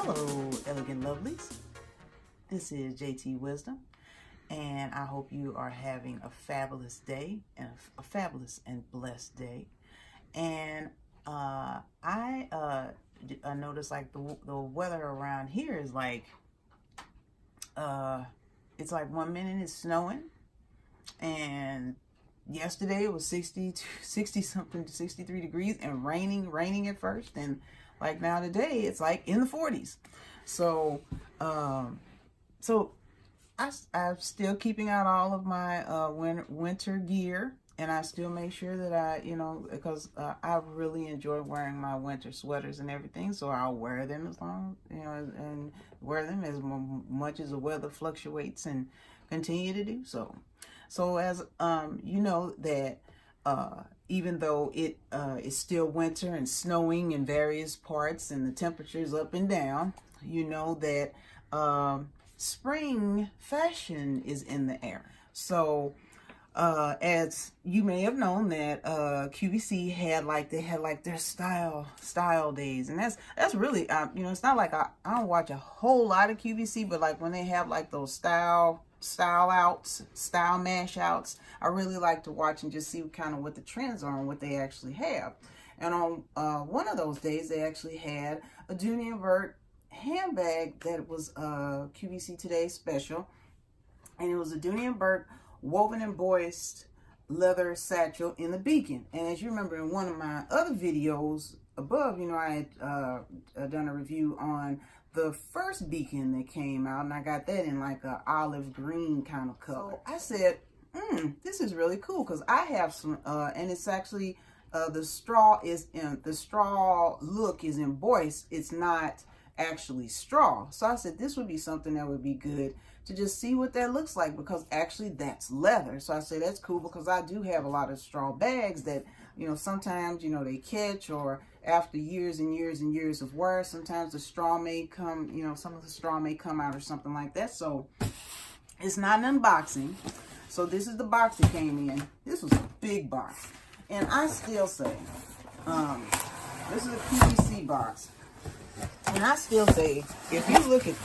Hello, elegant lovelies. This is JTwisdom, and I hope you are having a fabulous day and a fabulous and blessed day. And I noticed like the weather around here is like it's like 1 minute it's snowing, and yesterday it was 60 something to 63 degrees and raining at first, and like now today it's like in the 40s. So I'm still keeping out all of my winter gear, and I still make sure that because I really enjoy wearing my winter sweaters and everything, so I'll wear them as long, and wear them as much as the weather fluctuates and continue to do so. So as you know that even though it is still winter and snowing in various parts and the temperature's up and down, you know that spring fashion is in the air. So as you may have known that QVC had their style days, and that's really it's not like I don't watch a whole lot of QVC, but like when they have like those style mash outs, I really like to watch and just see kind of what the trends are and what they actually have. And on one of those days, they actually had a Dooney Bourke handbag that was QVC Today special, and it was a Dooney Bourke woven embossed leather satchel in the beacon. And as you remember in one of my other videos above, I had done a review on the first beacon that came out, and I got that in like a olive green kind of color. So I said, this is really cool, because I have some, and it's actually the straw look is embossed. It's not actually straw. So I said this would be something that would be good to just see what that looks like, because actually that's leather. So I say that's cool, because I do have a lot of straw bags that sometimes they catch, or after years and years and years of wear, sometimes the straw may come, some of the straw may come out or something like that. So it's not an unboxing. So this is the box that came in. This was a big box, and I still say this is a PVC box, and I still say, if you look at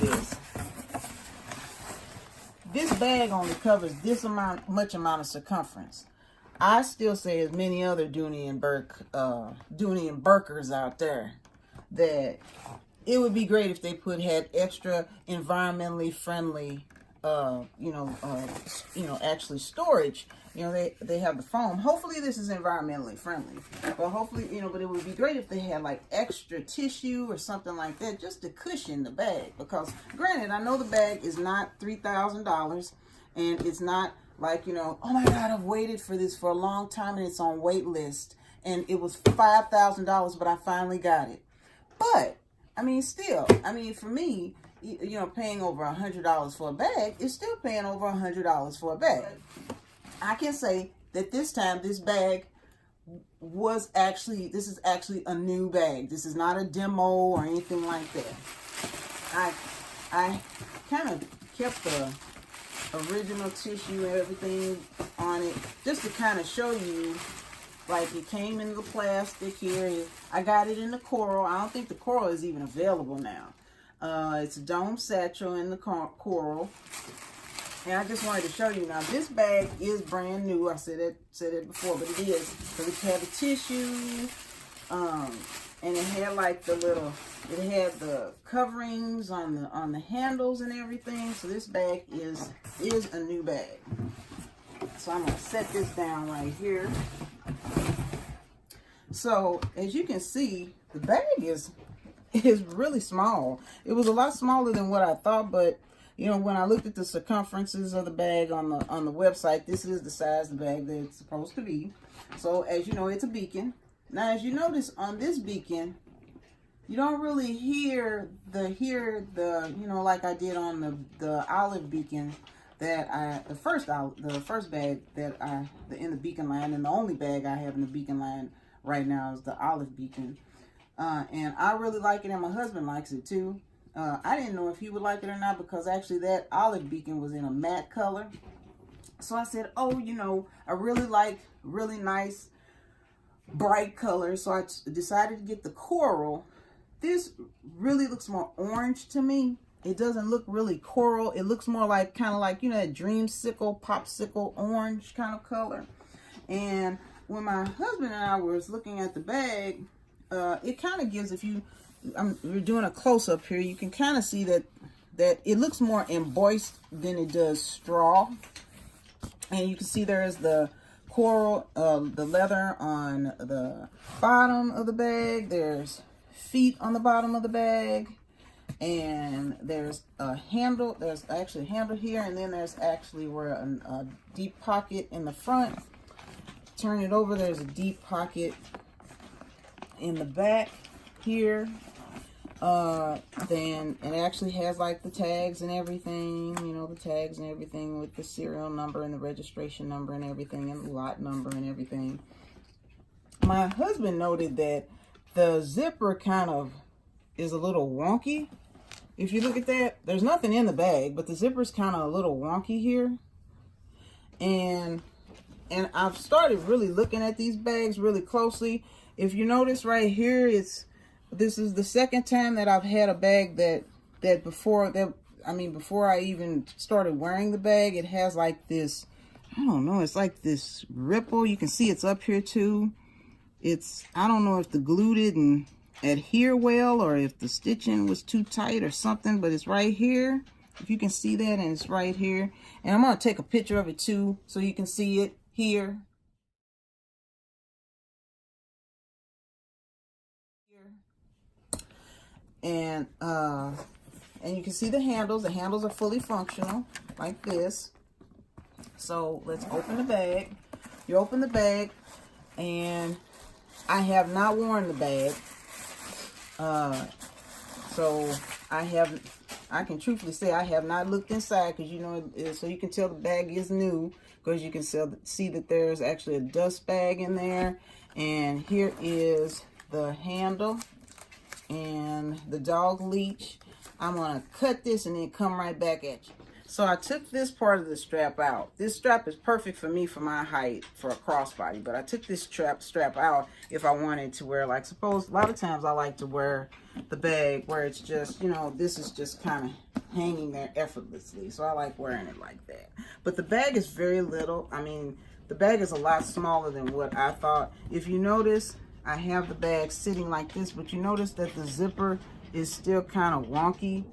this bag only covers this much amount of circumference. I still say, as many other Dooney and Bourkers out there, that it would be great if they had extra environmentally friendly, actually storage. They have the foam. Hopefully this is environmentally friendly, but hopefully, but it would be great if they had like extra tissue or something like that, just to cushion the bag. Because granted, I know the bag is not $3,000, and it's not like, oh my God, I've waited for this for a long time and it's on wait list, and it was $5,000, but I finally got it. But I mean, still, for me, paying over $100 for a bag is still paying over $100 for a bag. I can say that this time this bag this is actually a new bag. This is not a demo or anything like that. I kind of kept the original tissue and everything on it, just to kind of show you, like, it came in the plastic here. I got it in the coral. I don't think the coral is even available now. It's a dome satchel in the coral, and I just wanted to show you. Now this bag is brand new. I said it before, but it is, because it had the tissue, and it had like it had the coverings on the handles and everything. So this bag is a new bag. So I'm gonna set this down right here. So as you can see, the bag is really small. It was a lot smaller than what I thought, but when I looked at the circumferences of the bag on the website, this is the size of the bag that it's supposed to be. So as you know, it's a beacon. Now, as you notice on this beacon, you don't really hear the like I did on the olive beacon that the first bag that in the beacon line, and the only bag I have in the beacon line right now is the olive beacon, and I really like it, and my husband likes it too. I didn't know if he would like it or not, because actually that olive beacon was in a matte color. So I said, I really like really nice bright colors. So I decided to get the coral this really looks more orange to me. It doesn't look really coral. It looks more like, kind of like, you know, that dreamsicle, popsicle orange kind of color. And when my husband and I was looking at the bag, it kind of gives, if you, we're doing a close-up here, you can kind of see that it looks more embossed than it does straw. And you can see there is the coral, the leather on the bottom of the bag. There's feet on the bottom of the bag. And there's a handle. There's actually a handle here. And then there's actually where a deep pocket in the front. Turn it over. There's a deep pocket in the back here. Then it actually has like the tags and everything, you know, the tags and everything with the serial number and the registration number and everything and the lot number and everything. My husband noted that the zipper kind of is a little wonky. If you look at that, there's nothing in the bag, but the zipper's kind of a little wonky here. And I've started really looking at these bags really closely. If you notice right here, this is the second time that I've had a bag before I even started wearing the bag, it has like this, I don't know, it's like this ripple. You can see it's up here too. I don't know if the glue didn't adhere well or if the stitching was too tight or something, but it's right here. If you can see that, and it's right here. And I'm going to take a picture of it too so you can see it here. And you can see the handles. The handles are fully functional like this. So let's open the bag. You open the bag, and I have not worn the bag. So I can truthfully say I have not looked inside, because, you know, so you can tell the bag is new, because you can see that there's actually a dust bag in there. And here is the handle and the dog leash. I'm going to cut this and then come right back at you. So I took this part of the strap out. This strap is perfect for me for my height for a crossbody, but I took this strap out if I wanted to wear, like, suppose a lot of times I like to wear the bag where it's just, you know, this is just kind of hanging there effortlessly. So I like wearing it like that. But the bag is very little. I mean, the bag is a lot smaller than what I thought. If you notice, I have the bag sitting like this, but you notice that the zipper is still kind of wonky.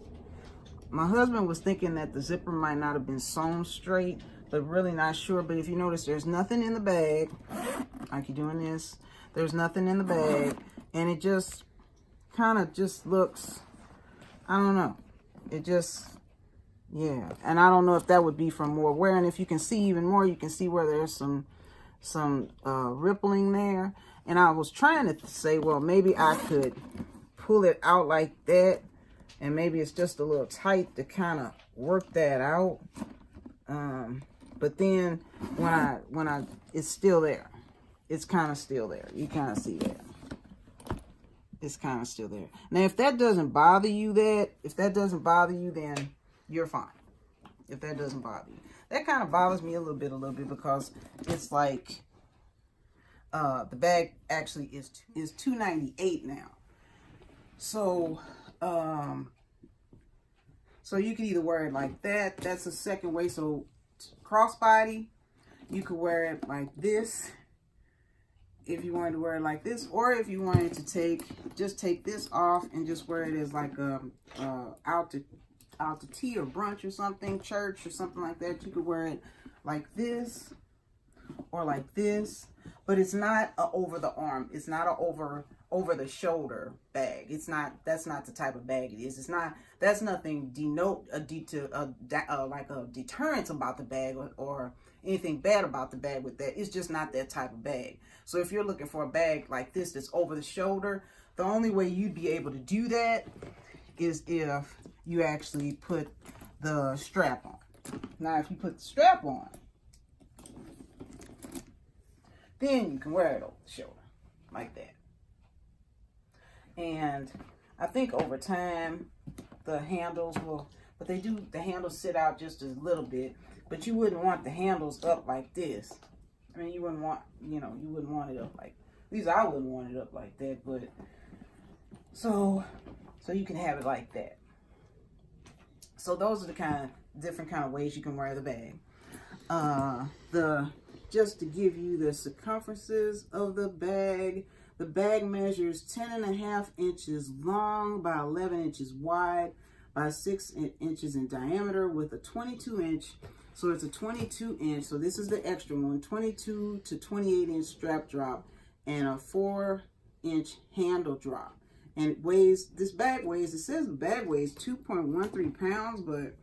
My husband was thinking that the zipper might not have been sewn straight, but really not sure. But if you notice, there's nothing in the bag. Like you're doing this, there's nothing in the bag, and it just kind of just looks, I don't know. It just, yeah. And I don't know if that would be from more wear. And if you can see even more, you can see where there's some rippling there. And I was trying to say, well, maybe I could pull it out like that. And maybe it's just a little tight to kind of work that out. But then when it's still there. It's kind of still there. You kind of see that. It's kind of still there. Now, if that doesn't bother you, then you're fine. If that doesn't bother you. That kind of bothers me a little bit because it's like, the bag actually is $2.98 now. So, so you can either wear it like that. That's the second way. So crossbody, you could wear it like this if you wanted to wear it like this, or if you wanted to just take this off and just wear it as like out to tea or brunch or something, church or something like that. You could wear it like this or like this, but it's not a over the arm. It's not a over the shoulder bag. That's not the type of bag it is. That's nothing like a deterrence about the bag or anything bad about the bag with that. It's just not that type of bag. So if you're looking for a bag like this that's over the shoulder, the only way you'd be able to do that is if you actually put the strap on. Now, if you put the strap on, then you can wear it over the shoulder like that. And I think over time, the handles will, but the handles sit out just a little bit, but you wouldn't want the handles up like this. I mean, you wouldn't want it up like, at least I wouldn't want it up like that, but, So you can have it like that. So those are the different kind of ways you can wear the bag. Just to give you the circumferences of the bag measures 10.5 inches long by 11 inches wide by 6 inches in diameter with a 22 inch. So it's a 22 inch. So this is the extra one, 22 to 28 inch strap drop and a 4 inch handle drop. And it weighs, this bag weighs, it says the bag weighs 2.13 pounds, but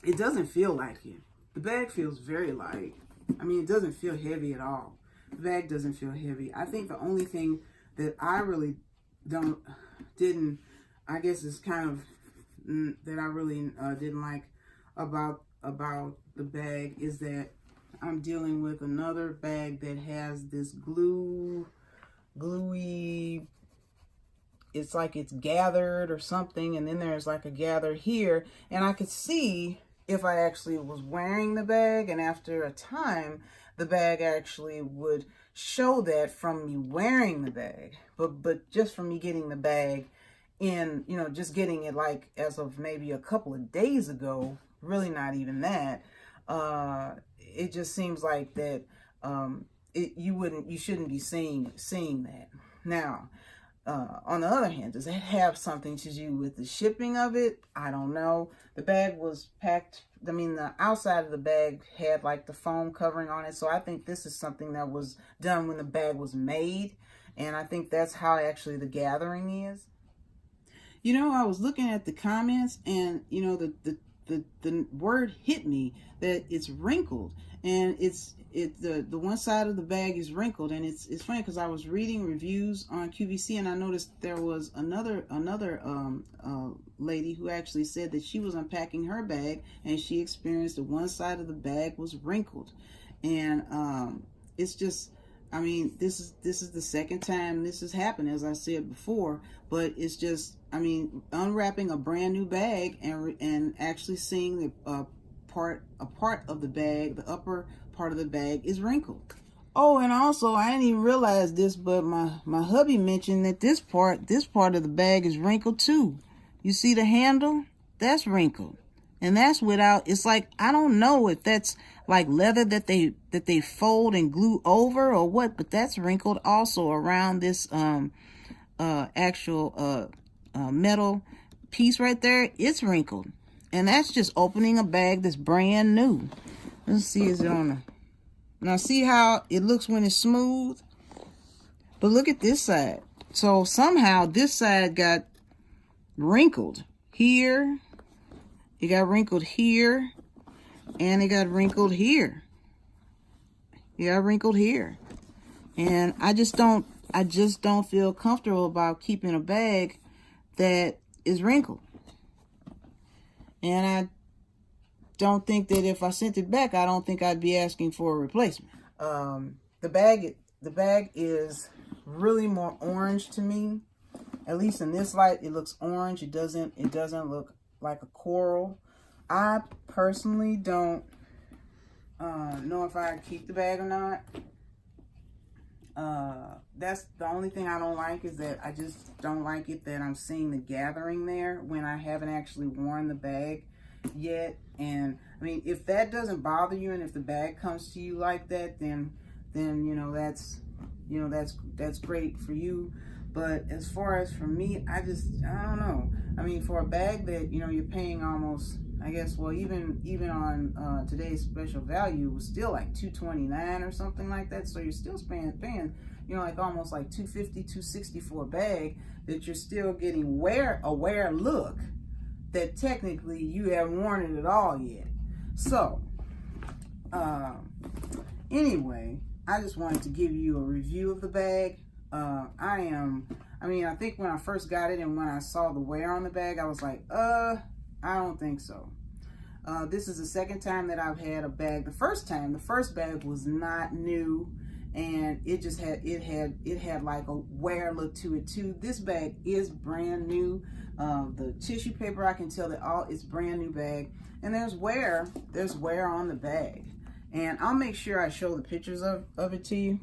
it doesn't feel like it. The bag feels very light. I mean, it doesn't feel heavy at all. The bag doesn't feel heavy. I think the only thing that I really didn't, I guess is kind of, that I really didn't like about the bag is that I'm dealing with another bag that has this gluey, it's like it's gathered or something, and then there's like a gather here, and I could see if I actually was wearing the bag, and after a time the bag actually would show that from me wearing the bag, but just from me getting the bag in, you know, just getting it like as of maybe a couple of days ago, really not even that, it just seems like that you shouldn't be seeing that. Now, on the other hand, does that have something to do with the shipping of it? I don't know. The bag was packed, I mean, the outside of the bag had like the foam covering on it. So I think this is something that was done when the bag was made. And I think that's how actually the gathering is. You know, I was looking at the comments, and, you know, the word hit me that it's wrinkled, and the one side of the bag is wrinkled. And it's funny because I was reading reviews on QVC, and I noticed there was another lady who actually said that she was unpacking her bag and she experienced that one side of the bag was wrinkled. And it's just, I mean, this is the second time this has happened, as I said before, but it's just, I mean, unwrapping a brand new bag and actually seeing the a part of the bag, the upper part of the bag is wrinkled. Oh, and also I didn't even realize this, but my hubby mentioned that this part of the bag is wrinkled too. You see the handle? That's wrinkled. And that's without, it's like, I don't know if that's like leather that they fold and glue over or what, but that's wrinkled also around this actual metal piece right there. It's wrinkled. And that's just opening a bag that's brand new. Let's see, is it on the, now see how it looks when it's smooth? But look at this side. So somehow this side got wrinkled here. It got wrinkled here. And it got wrinkled here. It got wrinkled here. And I just don't feel comfortable about keeping a bag that is wrinkled. And I don't think that if I sent it back, I don't think I'd be asking for a replacement. The bag is really more orange to me. At least in this light, it looks orange. It doesn't look like a coral. I personally don't know if I'd keep the bag or not. That's the only thing I don't like, is that I just don't like it that I'm seeing the gathering there when I haven't actually worn the bag yet. And I mean, if that doesn't bother you, and if the bag comes to you like that, then you know, that's great for you. But as far as for me, I don't know. I mean, for a bag that, you know, you're paying almost, I guess, well, even on today's special value, it was still like $229 or something like that. So you're still paying, you know, like almost like $250, $260 for a bag that you're still getting a wear look that technically you haven't worn it at all yet. So anyway, I just wanted to give you a review of the bag. I think when I first got it and when I saw the wear on the bag, I was like, I don't think so. This is the second time that I've had a bag. The first bag was not new, and it just had like a wear look to it too. This bag is brand new. The tissue paper, I can tell that it's brand new bag, and there's wear on the bag. And I'll make sure I show the pictures of it to you.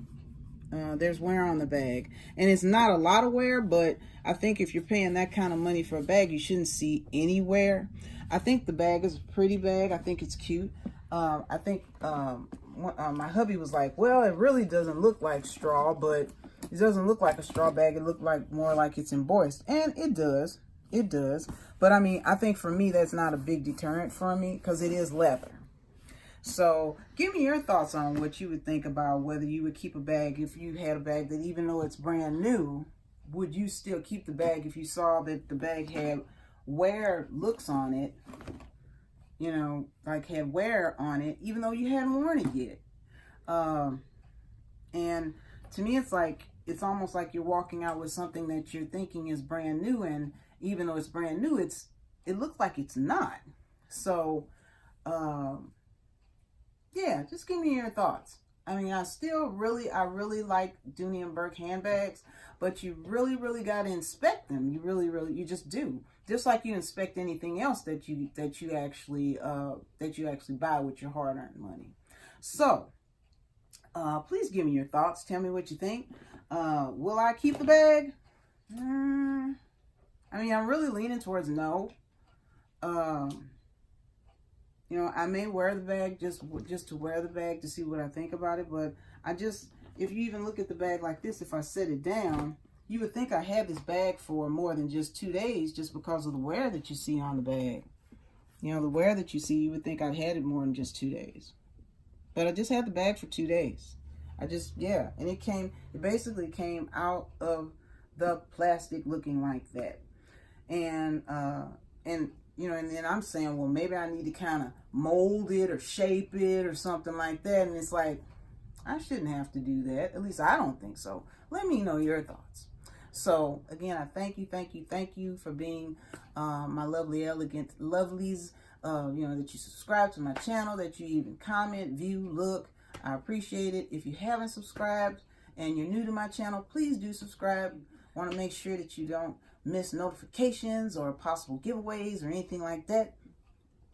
There's wear on the bag, and it's not a lot of wear, but I think if you're paying that kind of money for a bag, you shouldn't see any wear. I think the bag is a pretty bag. I think it's cute. I think my hubby was like, well, it really doesn't look like straw, but it doesn't look like a straw bag. It looked like more like it's embossed, and it does. It does. But I mean, I think for me, that's not a big deterrent for me because it is leather. So give me your thoughts on what you would think about whether you would keep a bag if you had a bag that, even though it's brand new, would you still keep the bag if you saw that the bag had wear looks on it, you know, like had wear on it, even though you hadn't worn it yet. And to me, it's like, it's almost like you're walking out with something that you're thinking is brand new, and even though it's brand new, it looks like it's not. So yeah, just give me your thoughts. I mean, I really like Dooney Bourke handbags, but you really got to inspect them. You just do. Just like you inspect anything else that you actually buy with your hard-earned money. So, please give me your thoughts. Tell me what you think. Will I keep the bag? I mean, I'm really leaning towards no. You know, I may wear the bag just to wear the bag to see what I think about it. But if you even look at the bag like this, if I set it down, you would think I had this bag for more than just 2 days just because of the wear that you see on the bag. You know, the wear that you see, you would think I'd had it more than just 2 days. But I just had the bag for 2 days. Yeah. And it basically came out of the plastic looking like that. And you know, and then I'm saying, well, maybe I need to kind of mold it or shape it or something like that. And it's like, I shouldn't have to do that. At least I don't think so. Let me know your thoughts. So again, I thank you for being my lovely, elegant lovelies. You know, that you subscribe to my channel, that you even comment, view, look. I appreciate it. If you haven't subscribed and you're new to my channel, please do subscribe. I want to make sure that you don't miss notifications or possible giveaways or anything like that.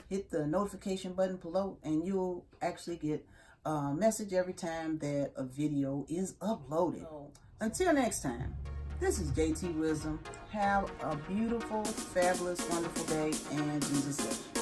Hit the notification button below and you'll actually get a message every time that a video is uploaded. So, until next time, this is JT Wisdom. Have a beautiful, fabulous, wonderful day, and Jesus loves you.